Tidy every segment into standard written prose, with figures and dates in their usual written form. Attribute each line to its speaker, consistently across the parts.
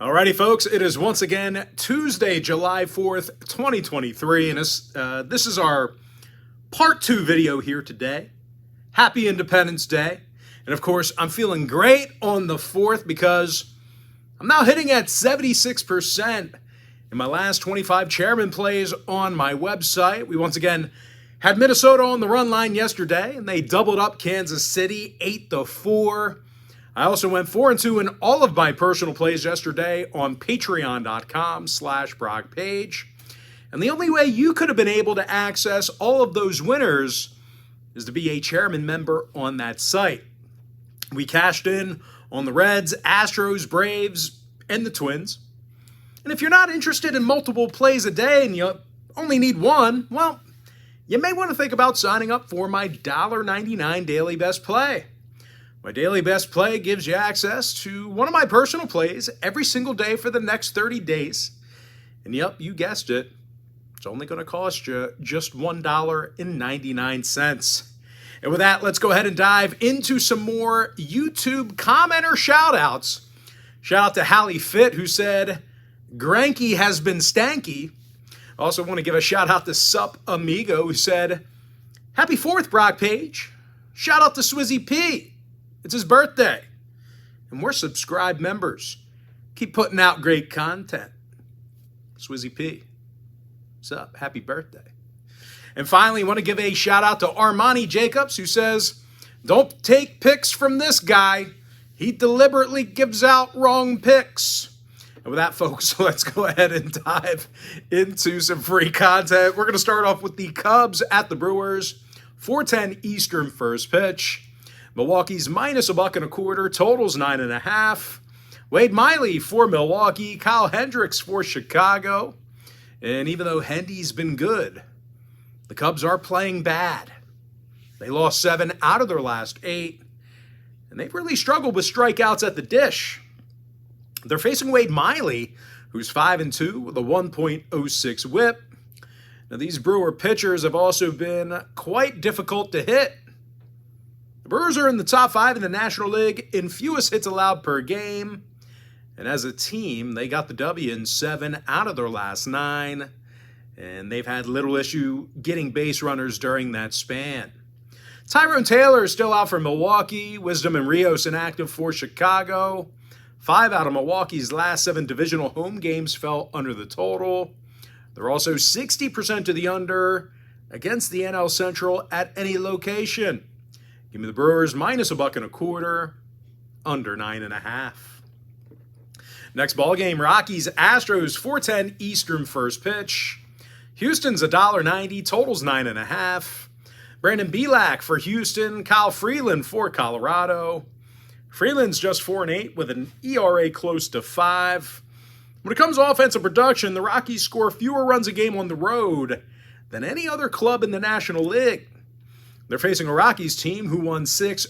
Speaker 1: Alrighty, folks, it is once again Tuesday, July 4th, 2023, and this is our part 2 video here today. Happy Independence Day. And of course, I'm feeling great on the 4th because I'm now hitting at 76% in my last 25 chairman plays on my website. We once again had Minnesota on the run line yesterday, and they doubled up Kansas City 8-4. I also went 4-2 in all of my personal plays yesterday on patreon.com/BrockPage. And the only way you could have been able to access all of those winners is to be a chairman member on that site. We cashed in on the Reds, Astros, Braves, and the Twins. And if you're not interested in multiple plays a day and you only need one, well, you may want to think about signing up for my $1.99 daily best play. My daily best play gives you access to one of my personal plays every single day for the next 30 days. And yep, you guessed it. It's only going to cost you just $1.99. And with that, let's go ahead and dive into some more YouTube commenter shoutouts. Shout out to Hallie Fit, who said, Granky has been stanky. I also want to give a shout out to Sup Amigo, who said, Happy 4th, Brock Page. Shout out to Swizzy P. It's his birthday. And we're subscribed members. Keep putting out great content. Swizzy P. What's up? Happy birthday. And finally, I want to give a shout out to Armani Jacobs, who says, Don't take picks from this guy. He deliberately gives out wrong picks. And with that, folks, let's go ahead and dive into some free content. We're going to start off with the Cubs at the Brewers. 4:10 Eastern first pitch. Milwaukee's minus $1.25, totals 9.5. Wade Miley for Milwaukee, Kyle Hendricks for Chicago. And even though Hendy's been good, the Cubs are playing bad. They lost 7 out of their last 8, and they've really struggled with strikeouts at the dish. They're facing Wade Miley, who's 5-2 with a 1.06 whip. Now, these Brewer pitchers have also been quite difficult to hit. The Brewers are in the top 5 in the National League in fewest hits allowed per game. And as a team, they got the W in 7 out of their last 9. And they've had little issue getting base runners during that span. Tyrone Taylor is still out for Milwaukee. Wisdom and Rios inactive for Chicago. 5 out of Milwaukee's last 7 divisional home games fell under the total. They're also 60% to the under against the NL Central at any location. Give me the Brewers minus $1.25, under 9.5. Next ball game, Rockies, Astros, 4:10 Eastern first pitch. Houston's $1.90, totals 9.5. Brandon Bielak for Houston, Kyle Freeland for Colorado. Freeland's just 4-8 with an ERA close to 5. When it comes to offensive production, the Rockies score fewer runs a game on the road than any other club in the National League. They're facing a Rockies team who won 6.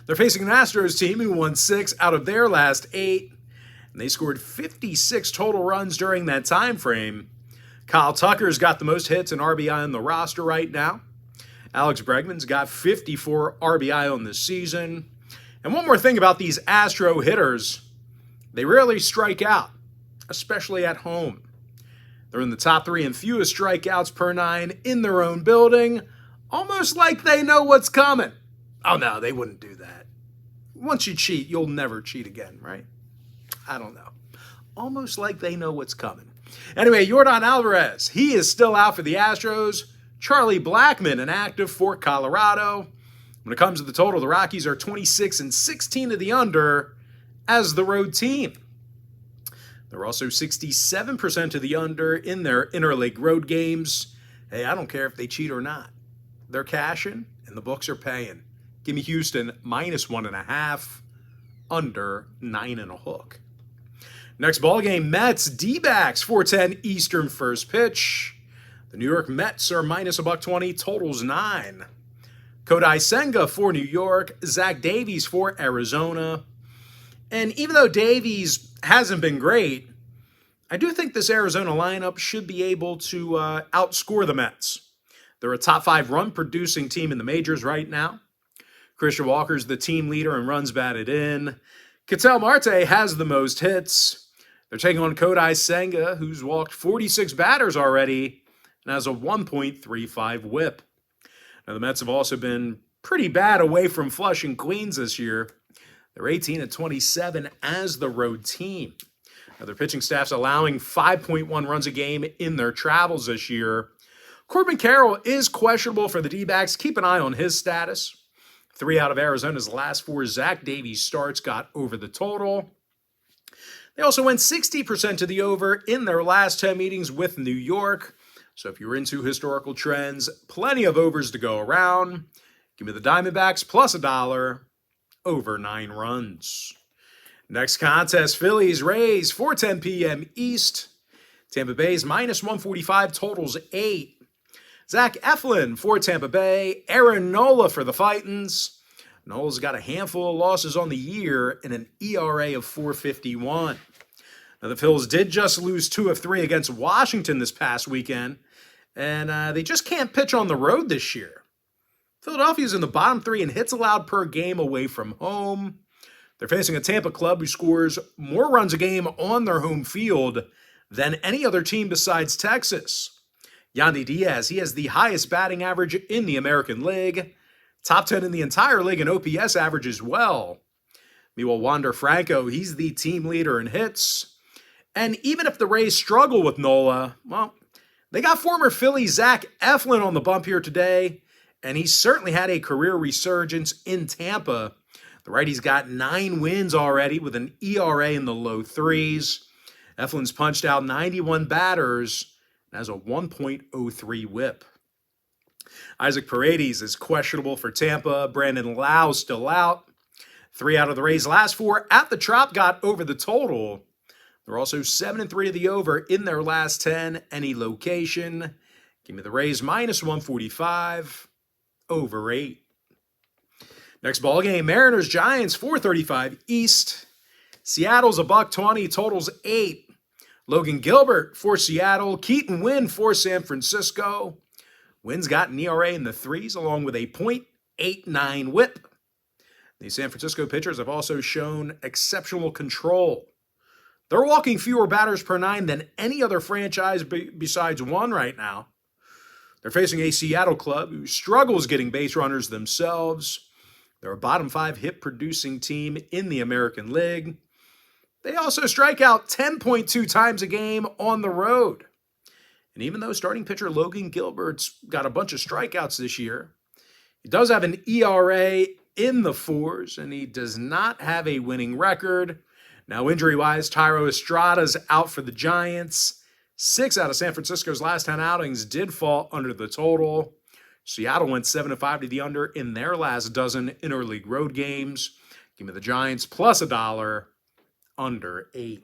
Speaker 1: They're facing an Astros team who won 6 out of their last 8. And they scored 56 total runs during that time frame. Kyle Tucker's got the most hits and RBI on the roster right now. Alex Bregman's got 54 RBI on the season. And one more thing about these Astro hitters, they rarely strike out, especially at home. They're in the top 3 in fewest strikeouts per 9 in their own building, almost like they know what's coming. Oh, no, they wouldn't do that. Once you cheat, you'll never cheat again, right? I don't know. Almost like they know what's coming. Anyway, Yordan Alvarez, he is still out for the Astros. Charlie Blackmon inactive for Colorado. When it comes to the total, the Rockies are 26-16 to the under as the road team. They're also 67% to the under in their interleague road games. Hey, I don't care if they cheat or not. They're cashing, and the books are paying. Give me Houston minus 1.5, under 9.5. Next ball game, Mets, D-backs, 4:10 Eastern first pitch. The New York Mets are minus $1.20, totals 9. Kodai Senga for New York, Zach Davies for Arizona. And even though Davies hasn't been great, I do think this Arizona lineup should be able to outscore the Mets. They're a top 5 run-producing team in the majors right now. Christian Walker's the team leader in runs batted in. Ketel Marte has the most hits. They're taking on Kodai Senga, who's walked 46 batters already and has a 1.35 whip. Now, the Mets have also been pretty bad away from Flushing, Queens this year. They're 18-27 as the road team. Now, their pitching staff's allowing 5.1 runs a game in their travels this year. Corbin Carroll is questionable for the D-backs. Keep an eye on his status. 3 out of Arizona's last 4 Zach Davies starts got over the total. They also went 60% to the over in their last 10 meetings with New York. So if you're into historical trends, plenty of overs to go around. Give me the Diamondbacks plus $1 over 9 runs. Next contest, Phillies, Rays, 4:10 p.m. East. Tampa Bay's minus 145, totals 8. Zach Eflin for Tampa Bay. Aaron Nola for the Fightins. Nola's got a handful of losses on the year and an ERA of 4.51. Now, the Phils did just lose 2 of 3 against Washington this past weekend, and they just can't pitch on the road this year. Philadelphia's in the bottom 3 in hits allowed per game away from home. They're facing a Tampa club who scores more runs a game on their home field than any other team besides Texas. Yandy Diaz, he has the highest batting average in the American League. Top 10 in the entire league in OPS average as well. Meanwhile, Wander Franco, he's the team leader in hits. And even if the Rays struggle with Nola, well, they got former Philly Zach Eflin on the bump here today, and he certainly had a career resurgence in Tampa. The righty's got 9 wins already with an ERA in the low 3s. Eflin's punched out 91 batters and has a 1.03 whip. Isaac Paredes is questionable for Tampa. Brandon Lau still out. 3 out of the Rays' last 4 at the Trop got over the total. They're also 7-3 to the over in their last 10, any location. Give me the Rays minus 145, over 8. Next ball game, Mariners Giants 4:35 East. Seattle's $1.20, totals 8. Logan Gilbert for Seattle. Keaton Winn for San Francisco. Wynn's got an ERA in the 3s along with a .89 whip. The San Francisco pitchers have also shown exceptional control. They're walking fewer batters per 9 than any other franchise besides one right now. They're facing a Seattle club who struggles getting base runners themselves. They're a bottom 5 hit-producing team in the American League. They also strike out 10.2 times a game on the road. And even though starting pitcher Logan Gilbert's got a bunch of strikeouts this year, he does have an ERA in the 4s, and he does not have a winning record. Now, injury-wise, Thairo Estrada's out for the Giants. 6 out of San Francisco's last 10 outings did fall under the total. Seattle went 7-5 to the under in their last dozen interleague road games. Give me the Giants plus $1, under 8.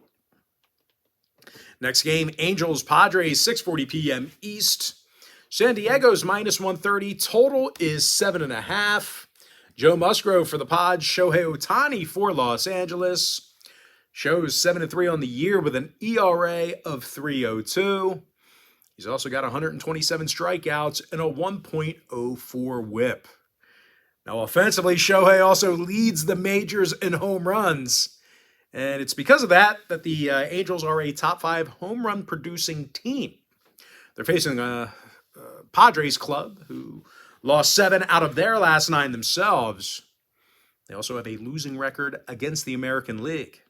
Speaker 1: Next game, Angels Padres, 6:40 p.m. East. San Diego's minus 130. Total is 7.5. Joe Musgrove for the Pods. Shohei Ohtani for Los Angeles. Shows 7-3 on the year with an ERA of 3.02. He's also got 127 strikeouts and a 1.04 whip. Now, offensively, Shohei also leads the majors in home runs. And it's because of that the Angels are a top 5 home run producing team. They're facing a Padres club who lost 7 out of their last 9 themselves. They also have a losing record against the American League.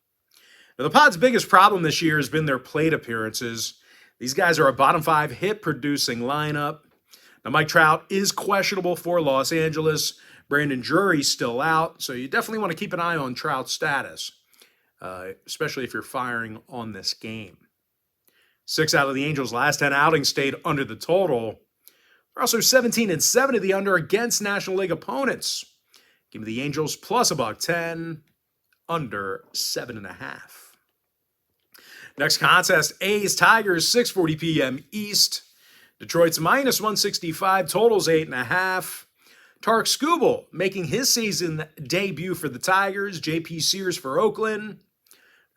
Speaker 1: Now, the Pods' biggest problem this year has been their plate appearances. These guys are a bottom 5 hit-producing lineup. Now, Mike Trout is questionable for Los Angeles. Brandon Drury's still out, so you definitely want to keep an eye on Trout's status, especially if you're firing on this game. 6 out of the Angels' last 10 outings stayed under the total. They're also 17-7 to the under against National League opponents. Give me the Angels plus $1.10, under 7.5. Next contest, A's Tigers, 6:40 p.m. East. Detroit's minus 165, totals 8.5. Tarek Skubal making his season debut for the Tigers. J.P. Sears for Oakland.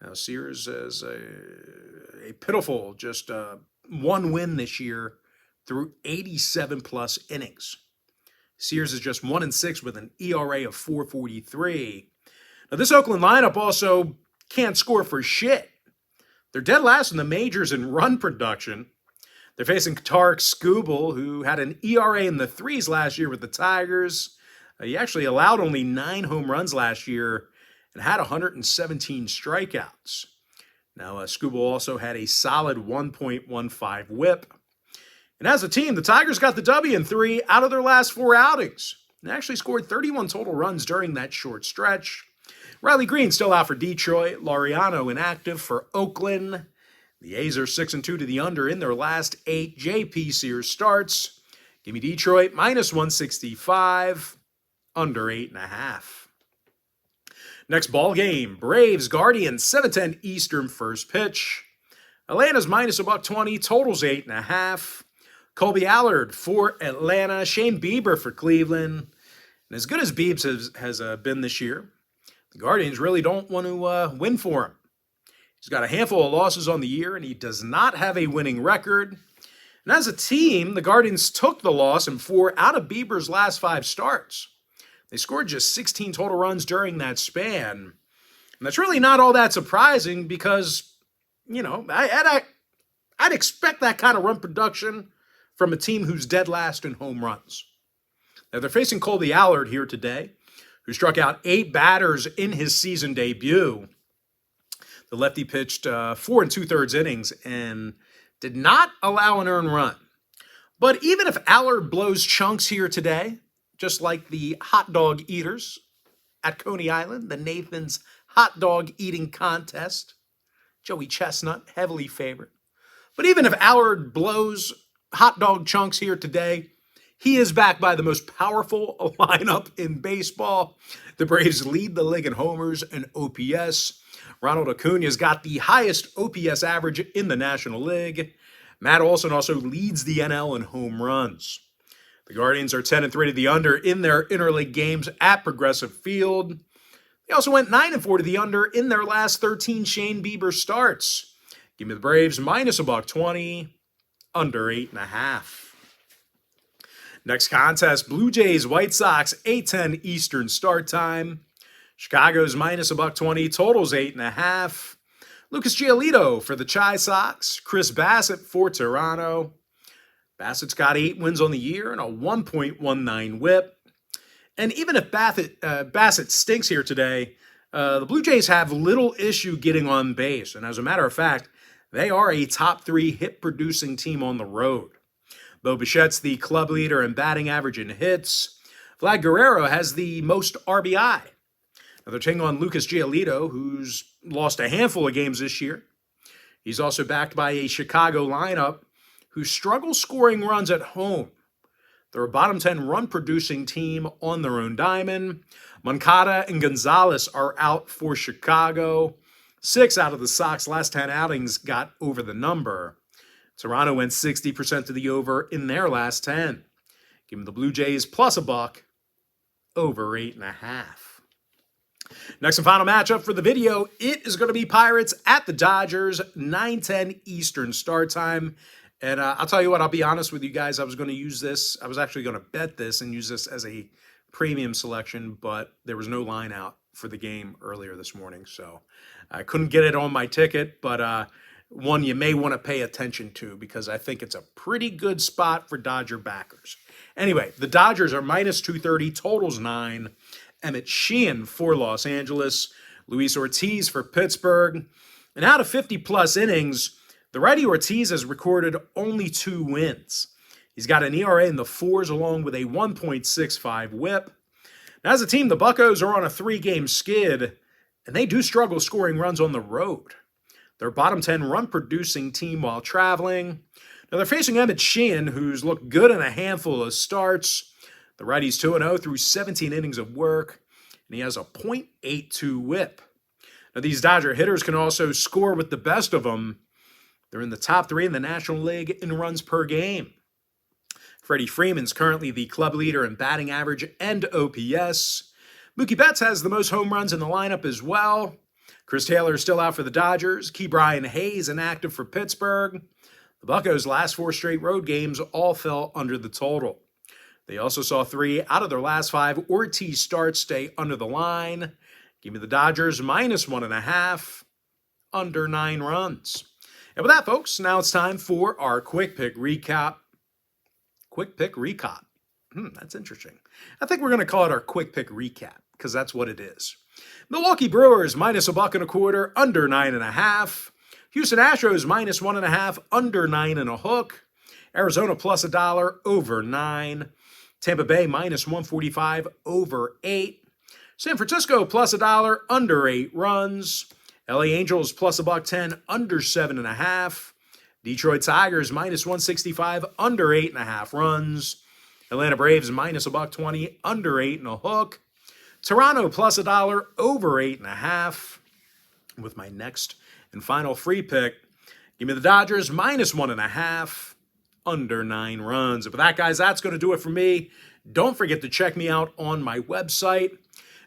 Speaker 1: Now, Sears has a pitiful just 1 win this year through 87-plus innings. Sears is just 1-6 with an ERA of 4.43. Now, this Oakland lineup also can't score for shit. They're dead last in the majors in run production. They're facing Tarik Skubal, who had an ERA in the threes last year with the Tigers. He actually allowed only 9 home runs last year and had 117 strikeouts. Now, Skubal also had a solid 1.15 whip. And as a team, the Tigers got the W in 3 out of their last 4 outings. They actually scored 31 total runs during that short stretch. Riley Green still out for Detroit. Laureano inactive for Oakland. The A's are 6-2 to the under in their last 8 JP Sears starts. Give me Detroit minus 165, under 8.5. Next ball game, Braves Guardians 7:10 Eastern first pitch. Atlanta's minus $120, totals 8.5. Colby Allard for Atlanta, Shane Bieber for Cleveland. And as good as Biebs has been this year, the Guardians really don't want to win for him. He's got a handful of losses on the year, and he does not have a winning record. And as a team, the Guardians took the loss in 4 out of Bieber's last 5 starts. They scored just 16 total runs during that span. And that's really not all that surprising because, I'd expect that kind of run production from a team who's dead last in home runs. Now, they're facing Colby Allard here today, who struck out 8 batters in his season debut. The lefty pitched 4 2/3 innings and did not allow an earned run. But even if Allard blows chunks here today, just like the hot dog eaters at Coney Island, the Nathan's hot dog eating contest, Joey Chestnut, heavily favored. But even if Allard blows hot dog chunks here today, he is backed by the most powerful lineup in baseball. The Braves lead the league in homers and OPS. Ronald Acuna's got the highest OPS average in the National League. Matt Olson also leads the NL in home runs. The Guardians are 10-3 to the under in their interleague games at Progressive Field. They also went 9-4 to the under in their last 13 Shane Bieber starts. Give me the Braves minus $120, under 8.5. Next contest, Blue Jays, White Sox, 8:10 Eastern start time. Chicago's minus $120, totals 8.5. Lucas Giolito for the Chi Sox, Chris Bassett for Toronto. Bassett's got 8 wins on the year and a 1.19 whip. And even if Bassett stinks here today, the Blue Jays have little issue getting on base. And as a matter of fact, they are a top 3 hit-producing team on the road. Bo Bichette's the club leader in batting average and hits. Vlad Guerrero has the most RBI. Now they're taking on Lucas Giolito, who's lost a handful of games this year. He's also backed by a Chicago lineup who struggles scoring runs at home. They're a bottom 10 run-producing team on their own diamond. Moncada and Gonzalez are out for Chicago. 6 out of the Sox last 10 outings got over the number. Toronto went 60% to the over in their last 10. Give them the Blue Jays plus $1, over 8.5. Next and final matchup for the video, it is going to be Pirates at the Dodgers, 9:10 Eastern start time. And I'll tell you what, I'll be honest with you guys. I was going to use this. I was actually going to bet this and use this as a premium selection, but there was no line out for the game earlier this morning. So I couldn't get it on my ticket, but one you may want to pay attention to because I think it's a pretty good spot for Dodger backers. Anyway, the Dodgers are minus 230, totals 9. Emmett Sheehan for Los Angeles, Luis Ortiz for Pittsburgh. And out of 50-plus innings, the righty Ortiz has recorded only 2 wins. He's got an ERA in the 4s along with a 1.65 whip. Now, as a team, the Buccos are on a 3-game skid, and they do struggle scoring runs on the road. They're a bottom 10 run-producing team while traveling. Now, they're facing Emmett Sheehan, who's looked good in a handful of starts. The righty's 2-0 through 17 innings of work, and he has a .82 whip. Now, these Dodger hitters can also score with the best of them. They're in the top 3 in the National League in runs per game. Freddie Freeman's currently the club leader in batting average and OPS. Mookie Betts has the most home runs in the lineup as well. Chris Taylor is still out for the Dodgers. Ke'Bryan Hayes inactive for Pittsburgh. The Buccos' last 4 straight road games all fell under the total. They also saw 3 out of their last 5 Ortiz starts stay under the line. Give me the Dodgers minus 1.5, under 9 runs. And with that, folks, now it's time for our quick pick recap. Quick pick recap. That's interesting. I think we're going to call it our quick pick recap because that's what it is. Milwaukee Brewers minus $1.25, under 9.5. Houston Astros minus 1.5, under 9.5. Arizona plus $1, over 9. Tampa Bay minus 145, over 8. San Francisco plus $1, under 8 runs. LA Angels plus $1.10, under 7.5. Detroit Tigers minus 165, under 8.5 runs. Atlanta Braves minus $1.20, under 8.5. Toronto plus $1, over 8.5. With my next and final free pick, give me the Dodgers minus 1.5, under 9 runs. But that, guys, that's going to do it for me. Don't forget to check me out on my website.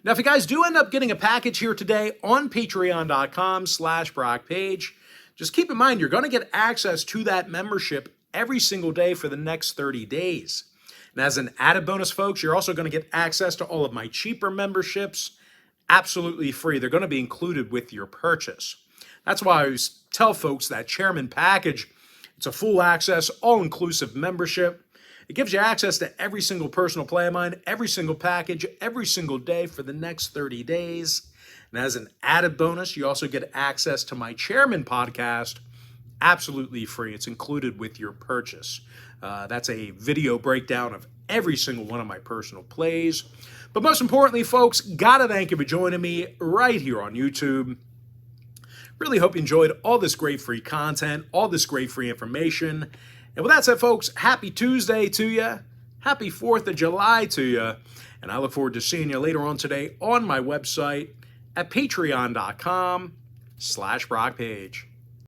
Speaker 1: Now, if you guys do end up getting a package here today on patreon.com/BrockPage, just keep in mind you're going to get access to that membership every single day for the next 30 days. And as an added bonus, folks, you're also going to get access to all of my cheaper memberships absolutely free. They're going to be included with your purchase. That's why I always tell folks that Chairman Package, it's a full access, all-inclusive membership. It gives you access to every single personal play of mine, every single package, every single day for the next 30 days. And as an added bonus, you also get access to my Chairman podcast absolutely free. It's included with your purchase. That's a video breakdown of every single one of my personal plays. But most importantly, folks, gotta thank you for joining me right here on YouTube. Really hope you enjoyed all this great free content, all this great free information. And with that said, folks, happy Tuesday to you. Happy 4th of July to you. And I look forward to seeing you later on today on my website at patreon.com/BrockPage.